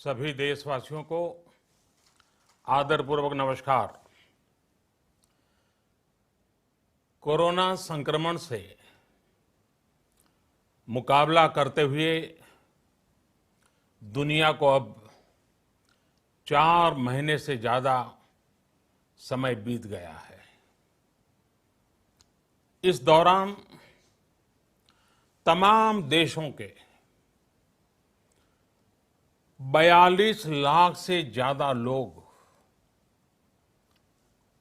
सभी देशवासियों को आदरपूर्वक नमस्कार। कोरोना संक्रमण से मुकाबला करते हुए दुनिया को अब 4 महीने से ज्यादा समय बीत गया है। इस दौरान तमाम देशों के 42 लाख से ज्यादा लोग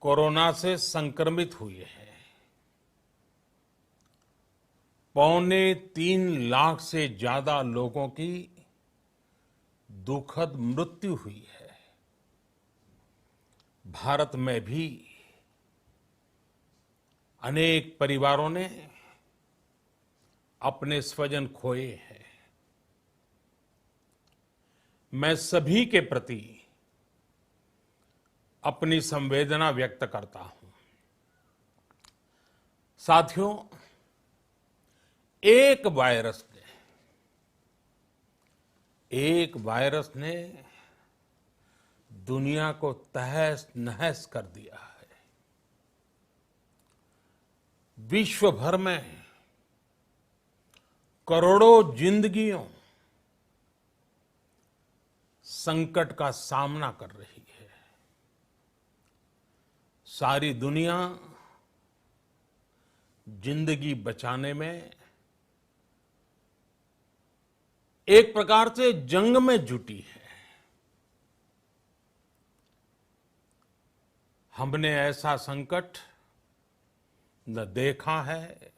कोरोना से संक्रमित हुए हैं। 2.25 लाख से ज्यादा लोगों की दुखद मृत्यु हुई है। भारत में भी अनेक परिवारों ने अपने स्वजन खोए हैं। मैं सभी के प्रति अपनी संवेदना व्यक्त करता हूं। साथियों, एक वायरस ने दुनिया को तहस नहस कर दिया है। विश्व भर में करोड़ों जिंदगियों संकट का सामना कर रही है। सारी दुनिया जिंदगी बचाने में एक प्रकार से जंग में जुटी है। हमने ऐसा संकट न देखा है,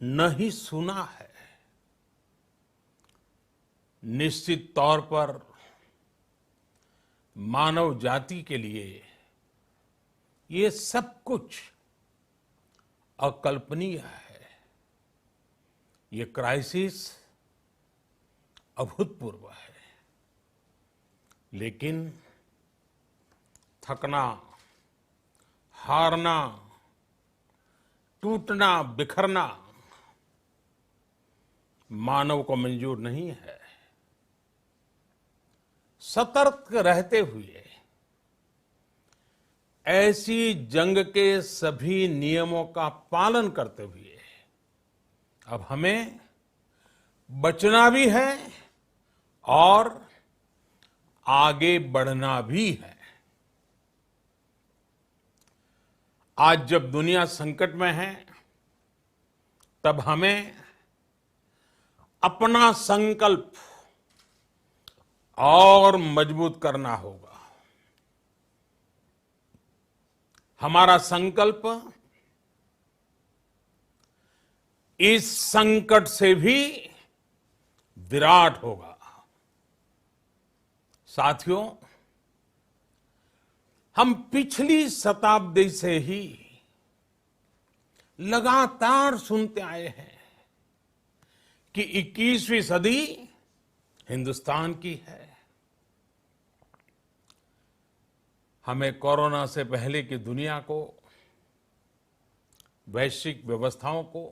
न ही सुना है। निश्चित तौर पर मानव जाति के लिए ये सब कुछ अकल्पनीय है। ये क्राइसिस अभूतपूर्व है। लेकिन थकना, हारना, टूटना, बिखरना मानव को मंजूर नहीं है। सतर्क रहते हुए ऐसी जंग के सभी नियमों का पालन करते हुए अब हमें बचना भी है और आगे बढ़ना भी है। आज जब दुनिया संकट में है, तब हमें अपना संकल्प और मजबूत करना होगा। हमारा संकल्प इस संकट से भी विराट होगा। साथियों, हम पिछली शताब्दी से ही लगातार सुनते आए हैं कि 21वीं सदी हिंदुस्तान की है। हमें कोरोना से पहले की दुनिया को, वैश्विक व्यवस्थाओं को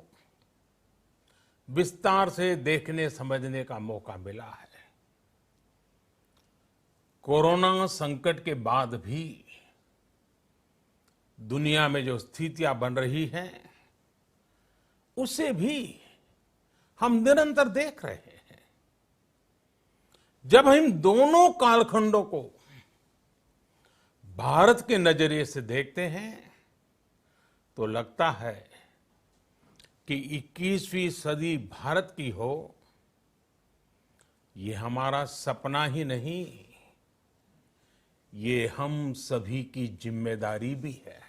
विस्तार से देखने समझने का मौका मिला है। कोरोना संकट के बाद भी दुनिया में जो स्थितियां बन रही हैं, उसे भी हम निरंतर देख रहे हैं। जब हम दोनों कालखंडों को भारत के नजरिए से देखते हैं, तो लगता है कि 21वीं सदी भारत की हो, ये हमारा सपना ही नहीं, ये हम सभी की जिम्मेदारी भी है।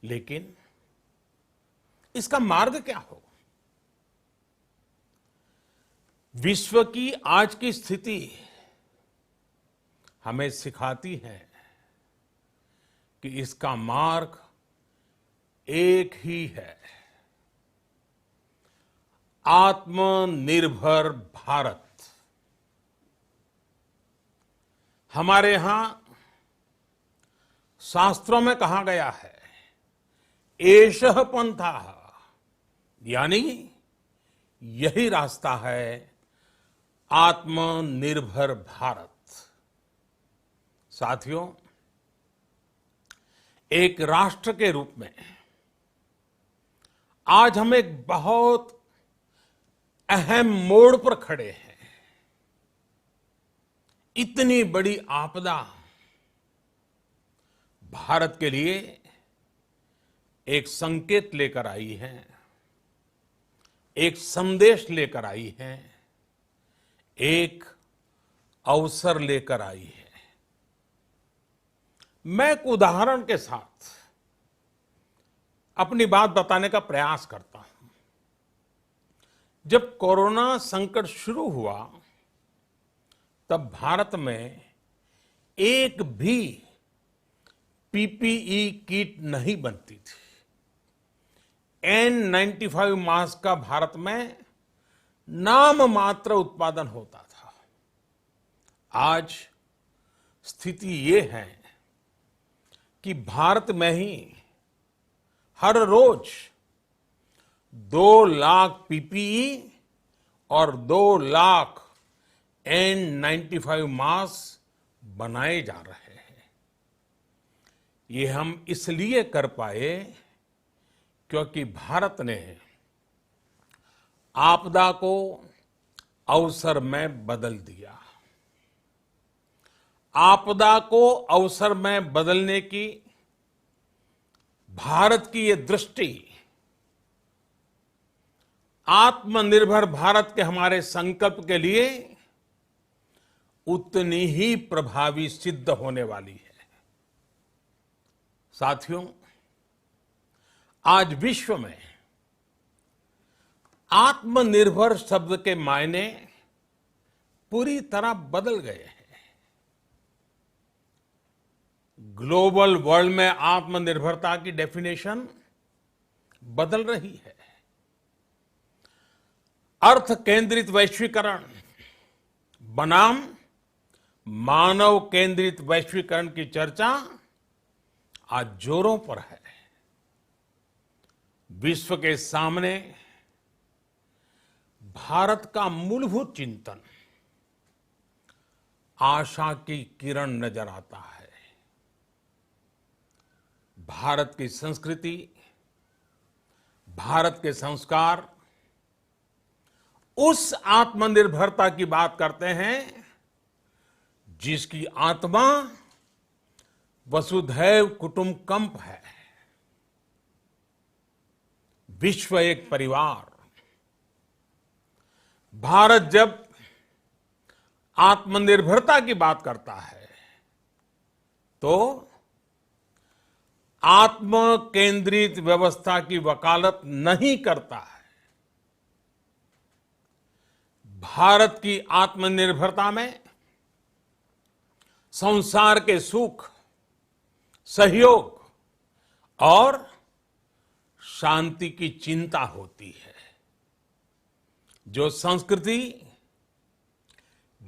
लेकिन इसका मार्ग क्या हो? विश्व की आज की स्थिति हमें सिखाती है कि इसका मार्ग एक ही है, आत्मनिर्भर भारत। हमारे यहां शास्त्रों में कहा गया है, एषः पंथः, यानी यही रास्ता है आत्मनिर्भर भारत। साथियों, एक राष्ट्र के रूप में आज हम एक बहुत अहम मोड़ पर खड़े हैं। इतनी बड़ी आपदा भारत के लिए एक संकेत लेकर आई है, एक संदेश लेकर आई है, एक अवसर लेकर आई है। मैं एक उदाहरण के साथ अपनी बात बताने का प्रयास करता हूं। जब कोरोना संकट शुरू हुआ तब भारत में एक भी पीपीई किट नहीं बनती थी। N95 मास्क का भारत में नाम मात्र उत्पादन होता था। आज स्थिति ये है कि भारत में ही हर रोज 2 लाख पीपीई और 2 लाख N95 मास्क बनाए जा रहे हैं। ये हम इसलिए कर पाए क्योंकि भारत ने आपदा को अवसर में बदल दिया। आपदा को अवसर में बदलने की भारत की ये दृष्टि आत्मनिर्भर भारत के हमारे संकल्प के लिए उतनी ही प्रभावी सिद्ध होने वाली है। साथियों, आज विश्व में आत्मनिर्भर शब्द के मायने पूरी तरह बदल गए हैं। ग्लोबल वर्ल्ड में आत्मनिर्भरता की डेफिनेशन बदल रही है। अर्थ केंद्रित वैश्वीकरण बनाम मानव केंद्रित वैश्वीकरण की चर्चा आज जोरों पर है। विश्व के सामने भारत का मूलभूत चिंतन आशा की किरण नजर आता है। भारत की संस्कृति, भारत के संस्कार उस आत्मनिर्भरता की बात करते हैं जिसकी आत्मा वसुधैव कुटुंबकम है। विश्व एक परिवार। भारत जब आत्मनिर्भरता की बात करता है तो आत्म केंद्रित व्यवस्था की वकालत नहीं करता है। भारत की आत्मनिर्भरता में संसार के सुख, सहयोग और शांति की चिंता होती है। जो संस्कृति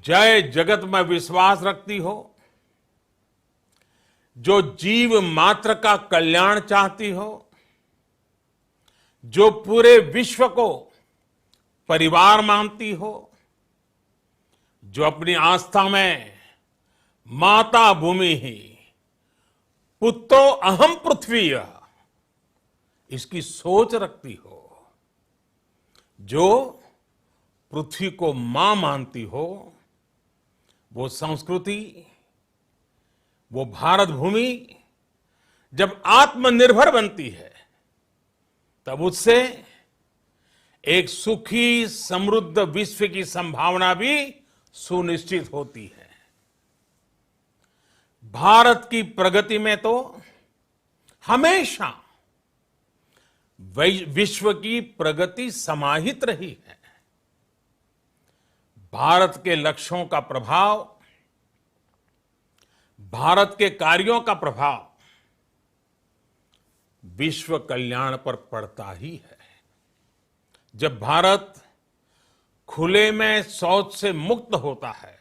जय जगत में विश्वास रखती हो, जो जीव मात्र का कल्याण चाहती हो, जो पूरे विश्व को परिवार मानती हो, जो अपनी आस्था में माता भूमि ही पुत्रो अहम पृथ्वी इसकी सोच रखती हो, जो पृथ्वी को मां मानती हो, वो संस्कृति, वो भारत भूमि जब आत्मनिर्भर बनती है तब उससे एक सुखी समृद्ध विश्व की संभावना भी सुनिश्चित होती है। भारत की प्रगति में तो हमेशा विश्व की प्रगति समाहित रही है। भारत के लक्ष्यों का प्रभाव, भारत के कार्यों का प्रभाव विश्व कल्याण पर पड़ता ही है। जब भारत खुले में शौच से मुक्त होता है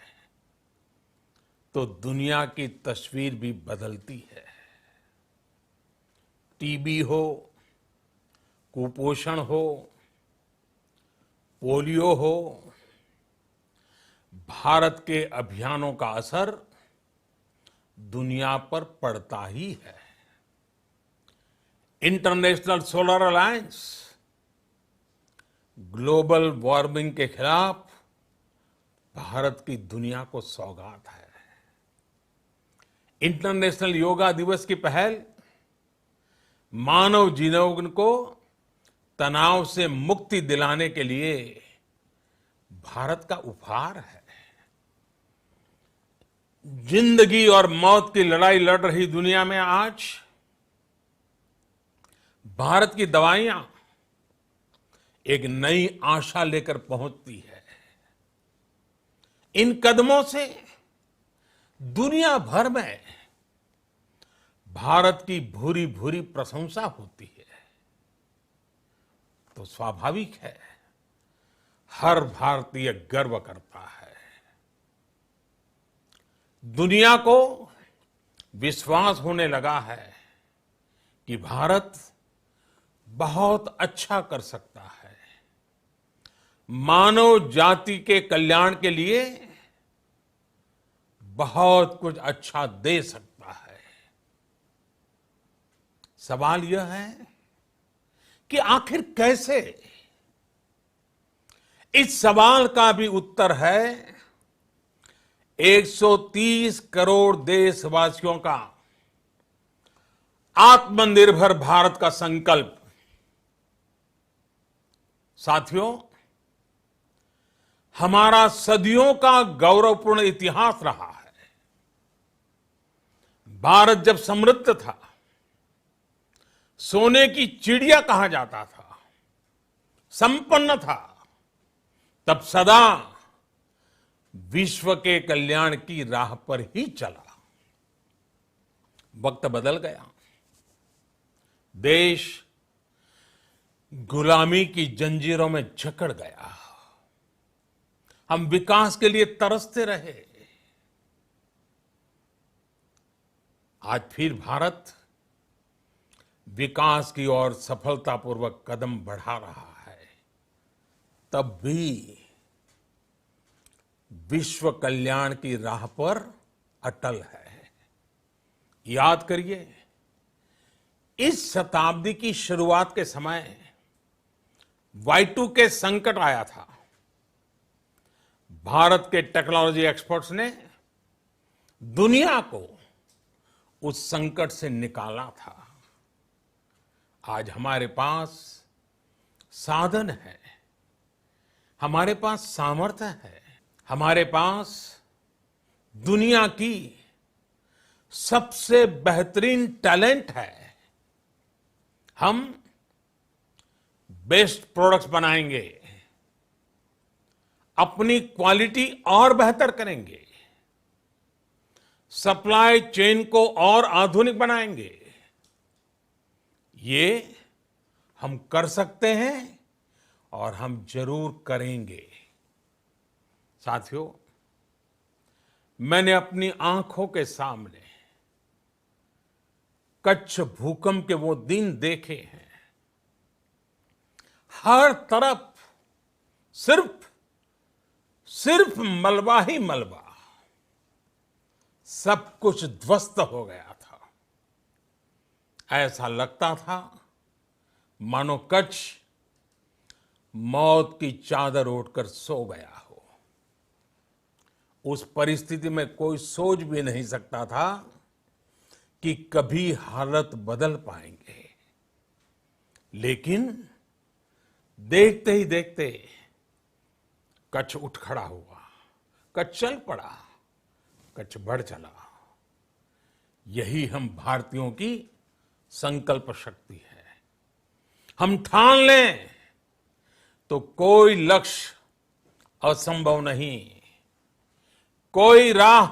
तो दुनिया की तस्वीर भी बदलती है। टीबी हो, कुपोषण हो, पोलियो हो, भारत के अभियानों का असर दुनिया पर पड़ता ही है। International solar alliance global warming के खिलाफ भारत की दुनिया को सौगात है। इंटरनेशनल योगा दिवस की पहल मानव जीवन को तनाव से मुक्ति दिलाने के लिए भारत का उपहार है। जिंदगी और मौत की लड़ाई लड़ रही दुनिया में आज भारत की दवाइयां एक नई आशा लेकर पहुंचती है। इन कदमों से दुनिया भर में भारत की भूरी भूरी प्रशंसा होती है। तो स्वाभाविक है, हर भारतीय गर्व करता है। दुनिया को विश्वास होने लगा है कि भारत बहुत अच्छा कर सकता है, मानव जाति के कल्याण के लिए बहुत कुछ अच्छा दे सकता है। सवाल यह है कि आखिर कैसे? इस सवाल का भी उत्तर है 130 करोड़ देशवासियों का आत्मनिर्भर भारत का संकल्प। साथियों, हमारा सदियों का गौरवपूर्ण इतिहास रहा है। भारत जब समृद्ध था, सोने की चिड़िया कहा जाता था, संपन्न था, तब सदा विश्व के कल्याण की राह पर ही चला। वक्त बदल गया, देश गुलामी की जंजीरों में जकड़ गया। हम विकास के लिए तरसते रहे। आज फिर भारत विकास की ओर सफलतापूर्वक कदम बढ़ा रहा है। तब भी विश्व कल्याण की राह पर अटल है। याद करिए, इस शताब्दी की शुरुआत के समय Y2K संकट आया था। भारत के टेक्नोलॉजी एक्सपर्ट्स ने दुनिया को उस संकट से निकाला था। आज हमारे पास साधन है, हमारे पास सामर्थ्य है, हमारे पास दुनिया की सबसे बेहतरीन टैलेंट है। हम बेस्ट प्रोडक्ट्स बनाएंगे, अपनी क्वालिटी और बेहतर करेंगे, सप्लाई चेन को और आधुनिक बनाएंगे। ये हम कर सकते हैं और हम जरूर करेंगे। साथियों, मैंने अपनी आंखों के सामने कच्छ भूकंप के वो दिन देखे हैं। हर तरफ सिर्फ मलबा ही मलबा, सब कुछ ध्वस्त हो गया था। ऐसा लगता था मानो कच्छ मौत की चादर ओढ़कर सो गया हो। उस परिस्थिति में कोई सोच भी नहीं सकता था कि कभी हालत बदल पाएंगे। लेकिन देखते ही देखते कच्छ उठ खड़ा हुआ, कच्छ चल पड़ा, कच्छ बढ़ चला। यही हम भारतीयों की संकल्प शक्ति है। हम ठान लें तो कोई लक्ष्य असंभव नहीं, कोई राह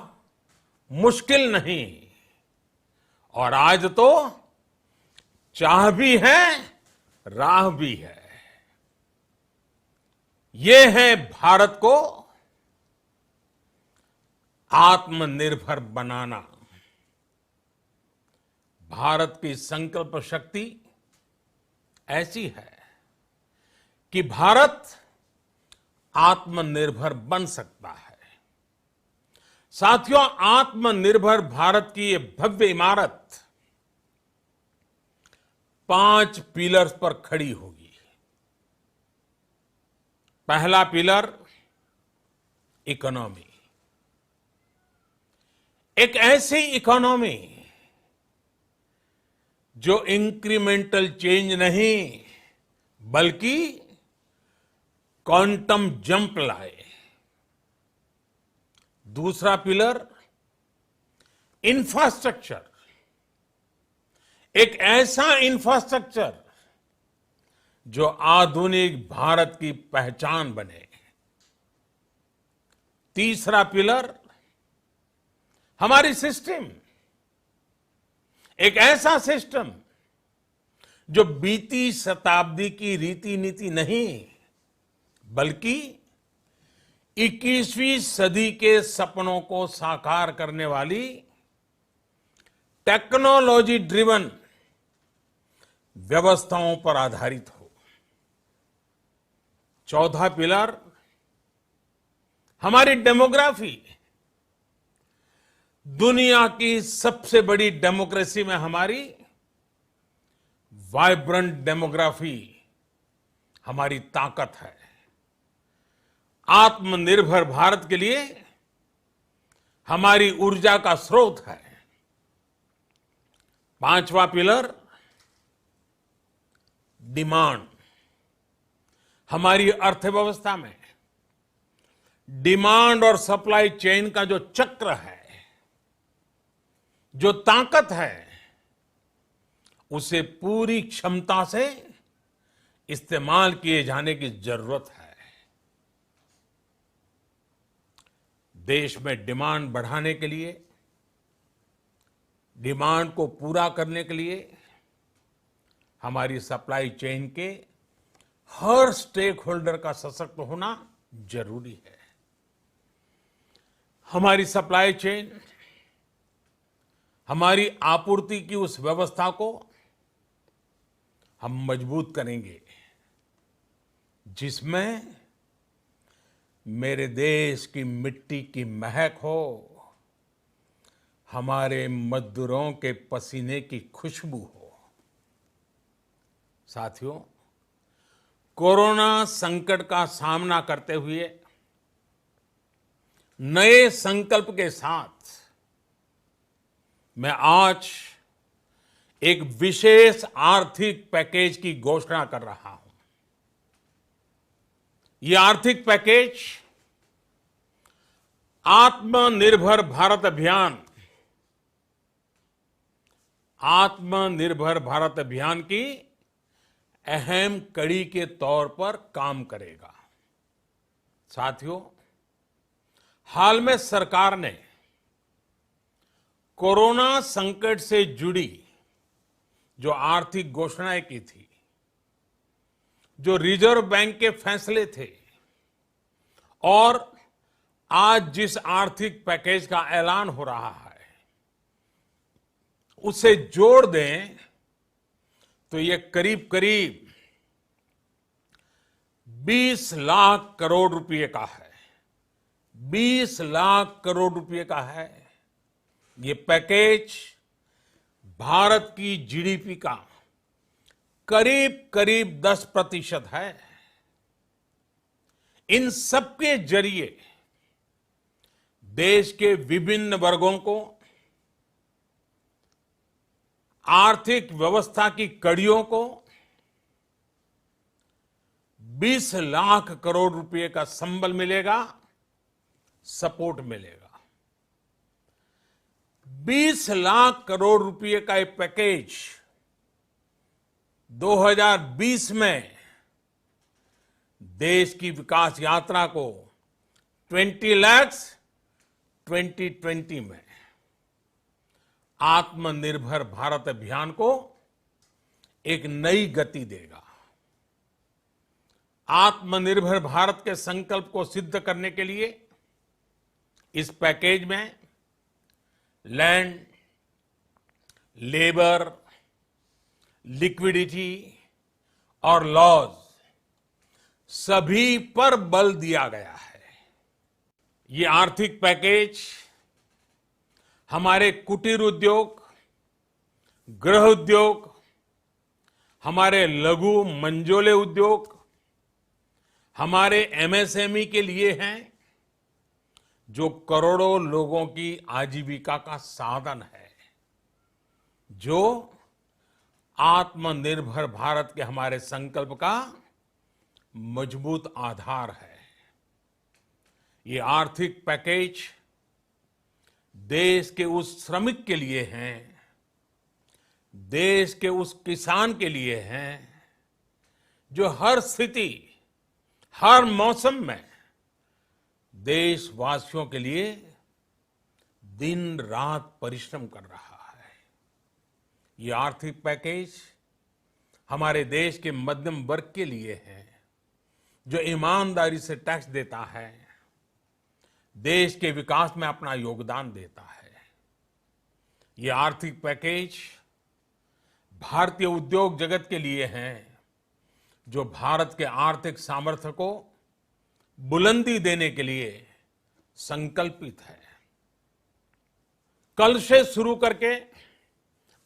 मुश्किल नहीं। और आज तो चाह भी है, राह भी है। ये है भारत को आत्मनिर्भर बनाना। भारत की संकल्प शक्ति ऐसी है कि भारत आत्मनिर्भर बन सकता है। साथियों, आत्मनिर्भर भारत की ये भव्य इमारत 5 पिलर्स पर खड़ी होगी। पहला पिलर, इकोनॉमी। एक ऐसी इकोनॉमी जो इंक्रीमेंटल चेंज नहीं बल्कि क्वांटम जंप लाए। दूसरा पिलर, इंफ्रास्ट्रक्चर। एक ऐसा इंफ्रास्ट्रक्चर जो आधुनिक भारत की पहचान बने। तीसरा पिलर, हमारी सिस्टम। एक ऐसा सिस्टम जो बीती शताब्दी की रीति नीति नहीं बल्कि 21वीं सदी के सपनों को साकार करने वाली टेक्नोलॉजी ड्रिवन व्यवस्थाओं पर आधारित हो। चौथा पिलर, हमारी डेमोग्राफी। दुनिया की सबसे बड़ी डेमोक्रेसी में हमारी वाइब्रेंट डेमोग्राफी हमारी ताकत है। आत्मनिर्भर भारत के लिए हमारी ऊर्जा का स्रोत है। पांचवा पिलर, डिमांड। हमारी अर्थव्यवस्था में डिमांड और सप्लाई चेन का जो चक्र है, जो ताकत है, उसे पूरी क्षमता से इस्तेमाल किए जाने की जरूरत है। देश में डिमांड बढ़ाने के लिए, डिमांड को पूरा करने के लिए हमारी सप्लाई चेन के हर स्टेक होल्डर का सशक्त होना जरूरी है। हमारी सप्लाई चेन, हमारी आपूर्ति की उस व्यवस्था को हम मजबूत करेंगे जिसमें मेरे देश की मिट्टी की महक हो, हमारे मजदूरों के पसीने की खुशबू हो। साथियों, कोरोना संकट का सामना करते हुए नए संकल्प के साथ मैं आज एक विशेष आर्थिक पैकेज की घोषणा कर रहा हूं। यह आर्थिक पैकेज आत्मनिर्भर भारत अभियान, आत्मनिर्भर भारत अभियान की अहम कड़ी के तौर पर काम करेगा। साथियों, हाल में सरकार ने कोरोना संकट से जुड़ी जो आर्थिक घोषणाएं की थी, जो रिजर्व बैंक के फैसले थे और आज जिस आर्थिक पैकेज का ऐलान हो रहा है, उसे जोड़ दें तो ये करीब करीब 20 लाख करोड़ रुपए का है। 20 लाख करोड़ रुपए का है। ये पैकेज भारत की जीडीपी का करीब करीब 10% है। इन सबके जरिए देश के विभिन्न वर्गों को आर्थिक व्यवस्था की कड़ियों को 20 लाख करोड़ रुपए का संबल मिलेगा, सपोर्ट मिलेगा। 20 लाख करोड़ रुपए का ये पैकेज 2020 में देश की विकास यात्रा को 20 लाख 2020 में आत्मनिर्भर भारत अभियान को एक नई गति देगा। आत्मनिर्भर भारत के संकल्प को सिद्ध करने के लिए इस पैकेज में लैंड, लेबर, लिक्विडिटी और लॉज सभी पर बल दिया गया है। ये आर्थिक पैकेज हमारे कुटीर उद्योग, गृह उद्योग, हमारे लघु मंझोले उद्योग, हमारे एमएसएमई के लिए हैं, जो करोड़ों लोगों की आजीविका का साधन है, जो आत्मनिर्भर भारत के हमारे संकल्प का मजबूत आधार है। ये आर्थिक पैकेज देश के उस श्रमिक के लिए हैं, देश के उस किसान के लिए हैं, जो हर स्थिति, हर मौसम में देशवासियों के लिए दिन रात परिश्रम कर रहा है। ये आर्थिक पैकेज हमारे देश के मध्यम वर्ग के लिए है, जो ईमानदारी से टैक्स देता है, देश के विकास में अपना योगदान देता है। ये आर्थिक पैकेज भारतीय उद्योग जगत के लिए है, जो भारत के आर्थिक सामर्थ्य को बुलंदी देने के लिए संकल्पित है। कल से शुरू करके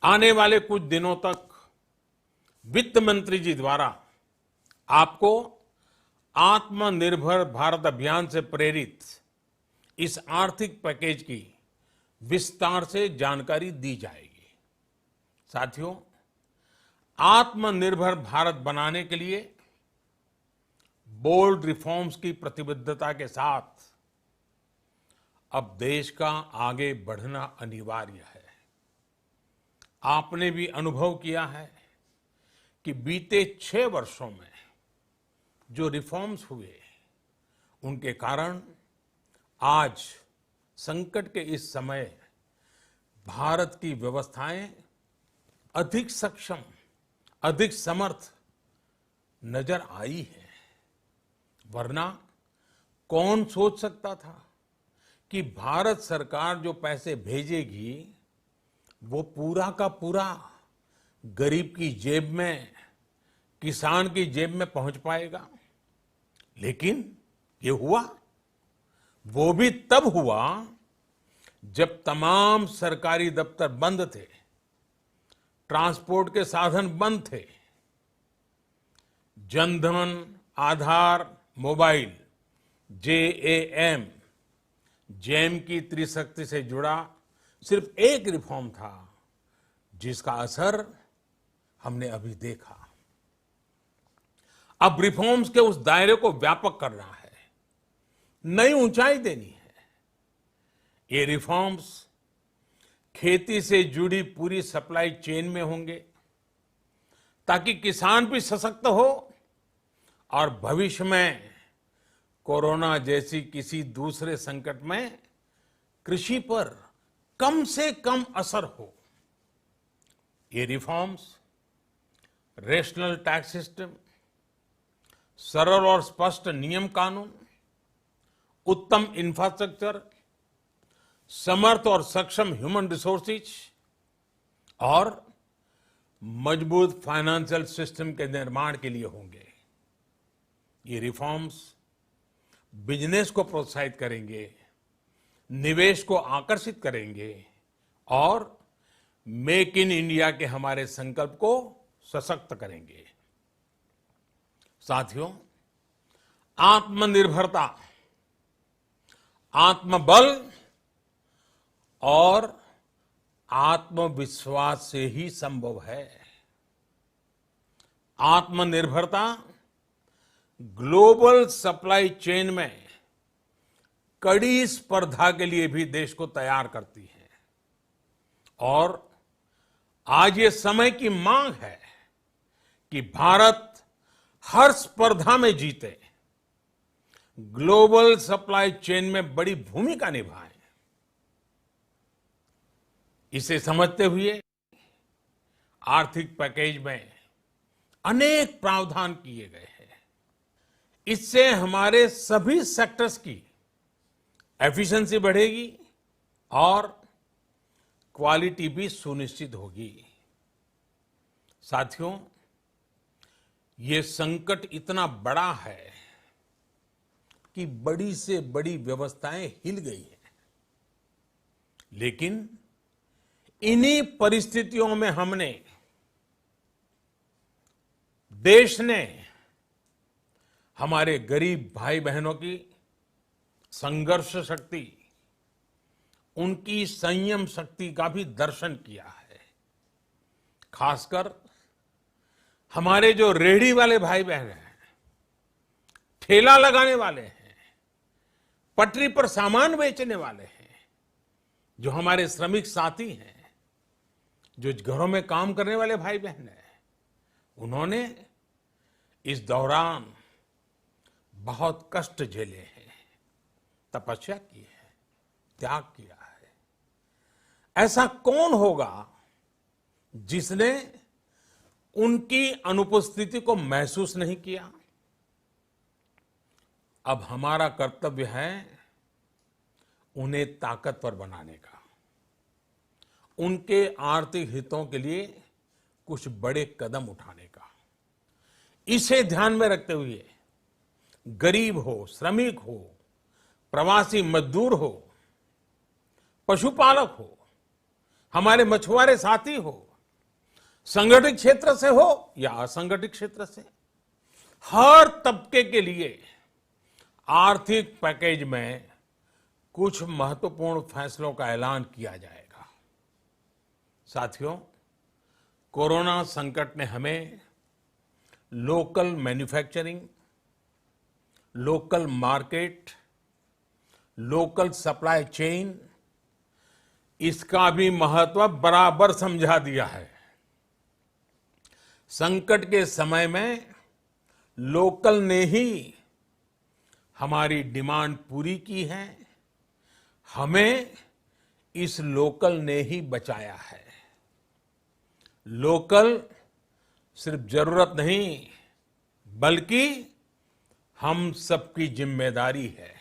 आने वाले कुछ दिनों तक वित्त मंत्री जी द्वारा आपको आत्मनिर्भर भारत अभियान से प्रेरित इस आर्थिक पैकेज की विस्तार से जानकारी दी जाएगी। साथियों, आत्मनिर्भर भारत बनाने के लिए बोल्ड रिफॉर्म्स की प्रतिबद्धता के साथ अब देश का आगे बढ़ना अनिवार्य है। आपने भी अनुभव किया है कि बीते 6 वर्षों में जो रिफॉर्म्स हुए, उनके कारण आज संकट के इस समय भारत की व्यवस्थाएं अधिक सक्षम, अधिक समर्थ नजर आई है। वरना कौन सोच सकता था कि भारत सरकार जो पैसे भेजेगी वो पूरा का पूरा गरीब की जेब में, किसान की जेब में पहुंच पाएगा। लेकिन ये हुआ, वो भी तब हुआ जब तमाम सरकारी दफ्तर बंद थे, ट्रांसपोर्ट के साधन बंद थे। जनधन, आधार, मोबाइल, जेएएम, जैम की त्रिशक्ति से जुड़ा सिर्फ एक रिफॉर्म था, जिसका असर हमने अभी देखा। अब रिफॉर्म्स के उस दायरे को व्यापक करना है, नई ऊंचाई देनी है। ये रिफॉर्म्स खेती से जुड़ी पूरी सप्लाई चेन में होंगे, ताकि किसान भी सशक्त हो और भविष्य में कोरोना जैसी किसी दूसरे संकट में कृषि पर कम से कम असर हो। ये रिफॉर्म्स रेशनल टैक्स सिस्टम, सरल और स्पष्ट नियम कानून, उत्तम इंफ्रास्ट्रक्चर, समर्थ और सक्षम ह्यूमन रिसोर्सेज और मजबूत फाइनेंशियल सिस्टम के निर्माण के लिए होंगे। ये रिफॉर्म्स बिजनेस को प्रोत्साहित करेंगे, निवेश को आकर्षित करेंगे और मेक इन इंडिया के हमारे संकल्प को सशक्त करेंगे। साथियों, आत्मनिर्भरता, आत्मबल और आत्मविश्वास से ही संभव है। आत्मनिर्भरता ग्लोबल सप्लाई चेन में कड़ी स्पर्धा के लिए भी देश को तैयार करती है और आज ये समय की मांग है कि भारत हर स्पर्धा में जीते, ग्लोबल सप्लाई चेन में बड़ी भूमिका निभाए। इसे समझते हुए आर्थिक पैकेज में अनेक प्रावधान किए गए हैं। इससे हमारे सभी सेक्टर्स की एफिशिएंसी बढ़ेगी और क्वालिटी भी सुनिश्चित होगी। साथियों, ये संकट इतना बड़ा है कि बड़ी से बड़ी व्यवस्थाएं हिल गई हैं। लेकिन इन्हीं परिस्थितियों में हमने, देश ने हमारे गरीब भाई बहनों की संघर्ष शक्ति, उनकी संयम शक्ति का भी दर्शन किया है। खासकर हमारे जो रेहड़ी वाले भाई बहन हैं, ठेला लगाने वाले हैं, पटरी पर सामान बेचने वाले हैं, जो हमारे श्रमिक साथी हैं, जो घरों में काम करने वाले भाई बहन हैं, उन्होंने इस दौरान बहुत कष्ट झेले हैं, तपस्या की है, त्याग किया है। ऐसा कौन होगा जिसने उनकी अनुपस्थिति को महसूस नहीं किया? अब हमारा कर्तव्य है उन्हें ताकतवर बनाने का, उनके आर्थिक हितों के लिए कुछ बड़े कदम उठाने का। इसे ध्यान में रखते हुए गरीब हो, श्रमिक हो, प्रवासी मजदूर हो, पशुपालक हो, हमारे मछुआरे साथी हो, संगठित क्षेत्र से हो या असंगठित क्षेत्र से, हर तबके के लिए आर्थिक पैकेज में कुछ महत्वपूर्ण फैसलों का ऐलान किया जाएगा। साथियों, कोरोना संकट ने हमें local manufacturing, local market, local supply chain, इसका भी महत्व बराबर समझा दिया है। संकट के समय में लोकल ने ही हमारी डिमांड पूरी की है, हमें इस लोकल ने ही बचाया है। लोकल सिर्फ जरूरत नहीं, बल्कि हम सबकी जिम्मेदारी है।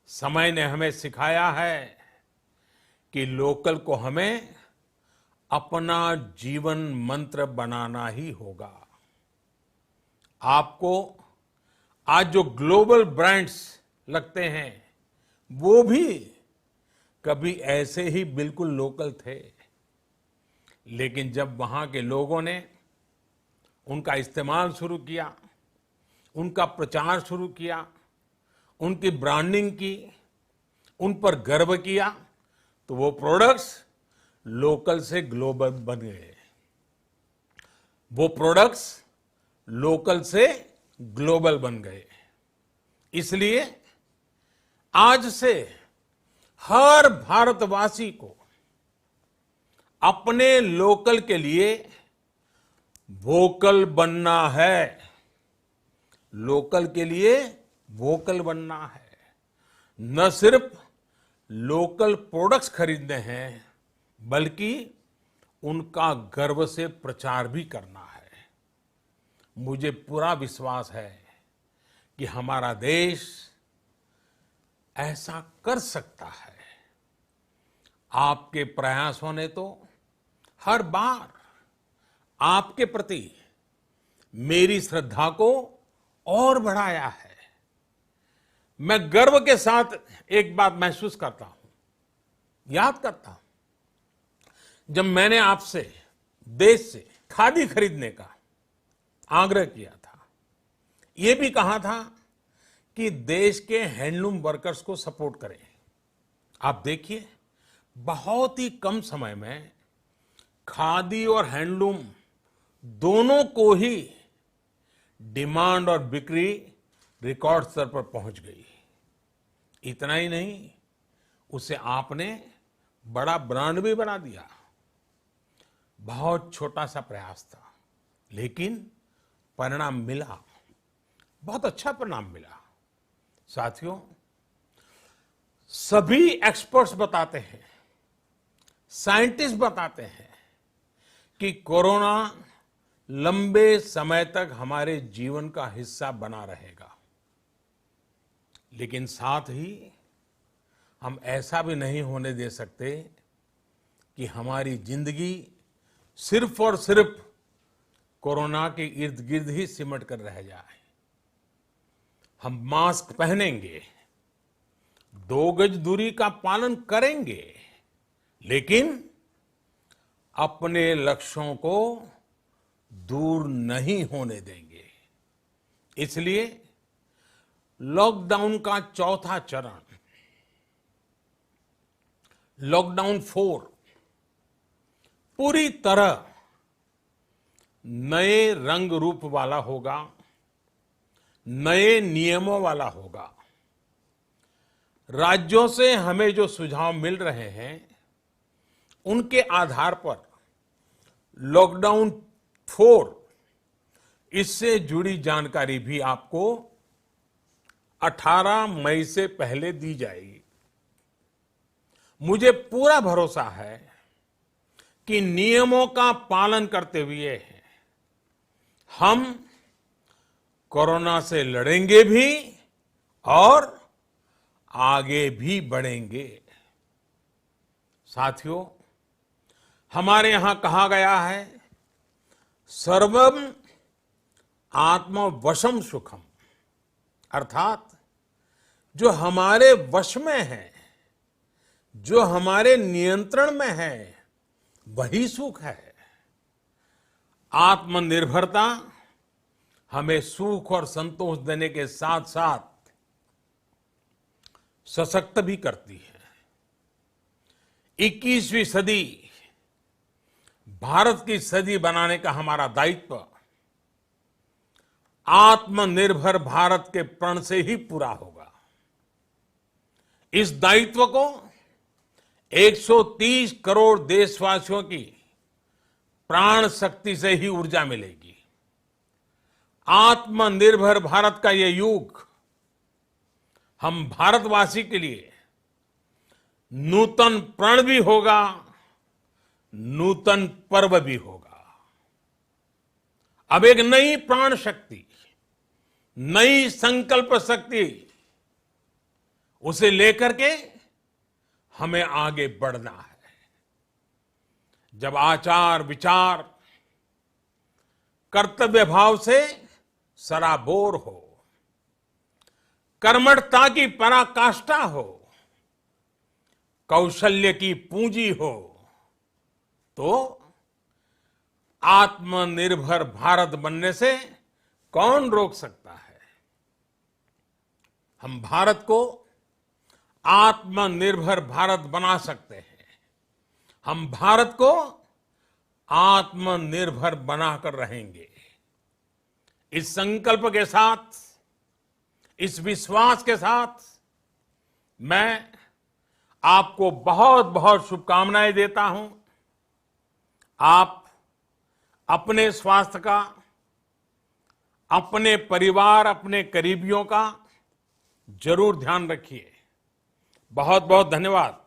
समय ने हमें सिखाया है कि लोकल को हमें अपना जीवन मंत्र बनाना ही होगा। आपको आज जो ग्लोबल ब्रांड्स लगते हैं, वो भी कभी ऐसे ही बिल्कुल लोकल थे, लेकिन जब वहां के लोगों ने उनका इस्तेमाल शुरू किया, उनका प्रचार शुरू किया, उनकी ब्रांडिंग की, उन पर गर्व किया, तो वो प्रोडक्ट्स लोकल से ग्लोबल बन गए। वो प्रोडक्ट्स लोकल से ग्लोबल बन गए। इसलिए आज से हर भारतवासी को अपने लोकल के लिए वोकल बनना है। लोकल के लिए वोकल बनना है। न सिर्फ लोकल प्रोडक्ट्स खरीदने हैं, बल्कि उनका गर्व से प्रचार भी करना है। मुझे पूरा विश्वास है कि हमारा देश ऐसा कर सकता है। आपके प्रयासों ने तो हर बार आपके प्रति मेरी श्रद्धा को और बढ़ाया है। मैं गर्व के साथ एक बात महसूस करता हूं, याद करता हूं, जब मैंने आपसे देश से खादी खरीदने का आग्रह किया था, यह भी कहा था कि देश के हैंडलूम वर्कर्स को सपोर्ट करें। आप देखिए, बहुत ही कम समय में खादी और हैंडलूम दोनों को ही डिमांड और बिक्री रिकॉर्ड स्तर पर पहुंच गई। इतना ही नहीं, उसे आपने बड़ा ब्रांड भी बना दिया। बहुत छोटा सा प्रयास था, लेकिन परिणाम मिला, बहुत अच्छा परिणाम मिला। साथियों, सभी एक्सपर्ट्स बताते हैं, साइंटिस्ट बताते हैं कि कोरोना लंबे समय तक हमारे जीवन का हिस्सा बना रहेगा। लेकिन साथ ही हम ऐसा भी नहीं होने दे सकते कि हमारी जिंदगी सिर्फ और सिर्फ कोरोना के इर्द गिर्द ही सिमट कर रह जाए। हम मास्क पहनेंगे, 2 गज दूरी का पालन करेंगे, लेकिन अपने लक्ष्यों को दूर नहीं होने देंगे। इसलिए लॉकडाउन का चौथा चरण, लॉकडाउन 4, पूरी तरह नए रंग रूप वाला होगा, नए नियमों वाला होगा। राज्यों से हमें जो सुझाव मिल रहे हैं, उनके आधार पर लॉकडाउन 4, इससे जुड़ी जानकारी भी आपको 18 मई से पहले दी जाएगी। मुझे पूरा भरोसा है कि नियमों का पालन करते हुए हम कोरोना से लड़ेंगे भी और आगे भी बढ़ेंगे। साथियों, हमारे यहां कहा गया है, सर्वम आत्मवशम सुखम, अर्थात जो हमारे वश में है, जो हमारे नियंत्रण में है, वही सुख है। आत्मनिर्भरता हमें सुख और संतोष देने के साथ साथ सशक्त भी करती है। 21वीं सदी भारत की सदी बनाने का हमारा दायित्व आत्मनिर्भर भारत के प्रण से ही पूरा होगा। इस दायित्व को 130 करोड़ देशवासियों की प्राण शक्ति से ही ऊर्जा मिलेगी। आत्मनिर्भर भारत का ये युग हम भारतवासी के लिए नूतन प्रण भी होगा, नूतन पर्व भी होगा। अब एक नई प्राण शक्ति, नई संकल्प शक्ति, उसे लेकर के हमें आगे बढ़ना है। जब आचार विचार कर्तव्य भाव से सराबोर हो, कर्मठता की पराकाष्ठा हो, कौशल्य की पूंजी हो, तो आत्मनिर्भर भारत बनने से कौन रोक सकता है। हम भारत को आत्मनिर्भर भारत बना सकते हैं। हम भारत को आत्मनिर्भर बनाकर रहेंगे। इस संकल्प के साथ, इस विश्वास के साथ मैं आपको बहुत बहुत शुभकामनाएं देता हूं। आप अपने स्वास्थ्य का, अपने परिवार, अपने करीबियों का जरूर ध्यान रखिए। बहुत बहुत धन्यवाद।